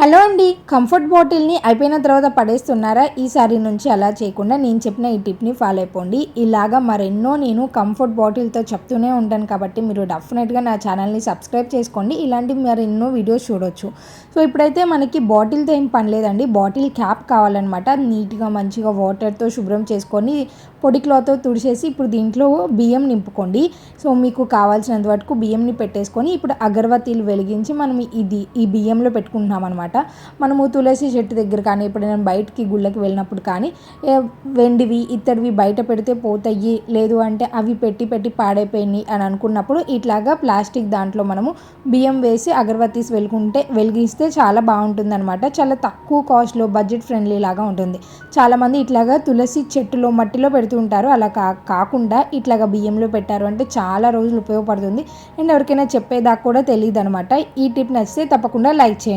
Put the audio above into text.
Hello అండి, comfort బాటిల్ని అయిపోయిన తర్వాత పడేస్తున్నారా? ఈసారి నుంచి అలా చేయకుండా నేను చెప్పిన ఈ టిప్ని ఫాలో అయిపోండి. ఇలాగా మరెన్నో నేను కంఫర్ట్ బాటిల్తో చెప్తూనే ఉంటాను కాబట్టి మీరు డెఫినెట్గా నా ఛానల్ని సబ్స్క్రైబ్ చేసుకోండి. ఇలాంటి మరెన్నో వీడియోస్ చూడొచ్చు. సో ఇప్పుడైతే మనకి బాటిల్తో ఏం పని లేదండి, బాటిల్ క్యాప్ కావాలన్నమాట. నీట్గా మంచిగా వాటర్తో శుభ్రం చేసుకొని పొడి క్లాత్తో తుడిచేసి ఇప్పుడు దీంట్లో బియ్యం నింపుకోండి. సో మీకు కావాల్సినంత వరకు బియ్యంని పెట్టేసుకొని ఇప్పుడు అగరబత్తీలు వెలిగించి మనం ఈ బియ్యంలో పెట్టుకుంటున్నాం అనమాట. మనము తులసి చెట్టు దగ్గర కానీ ఎప్పుడైనా బయటికి గుళ్ళకి వెళ్ళినప్పుడు కానీ వెండివి ఇత్తడివి బయట పెడితే పోతాయి, లేదు అంటే అవి పెట్టి పెట్టి పాడైపోయినాయి అని అనుకున్నప్పుడు ఇట్లాగా ప్లాస్టిక్ దాంట్లో మనము బియ్యం వేసి అగరబత్తీస్ వెలిగిస్తే చాలా బాగుంటుంది అనమాట. చాలా తక్కువ కాస్ట్లో బడ్జెట్ ఫ్రెండ్లీ లాగా ఉంటుంది. చాలామంది ఇట్లాగా తులసి చెట్టులో మట్టిలో పెడుతూ ఉంటారు. అలా కాకుండా ఇట్లాగా బియ్యంలో పెట్టారు అంటే చాలా రోజులు ఉపయోగపడుతుంది. అండ్ ఎవరికైనా చెప్పేదాకా కూడా తెలియదు అనమాట. ఈ టిప్ నచ్చితే తప్పకుండా లైక్ చేయండి.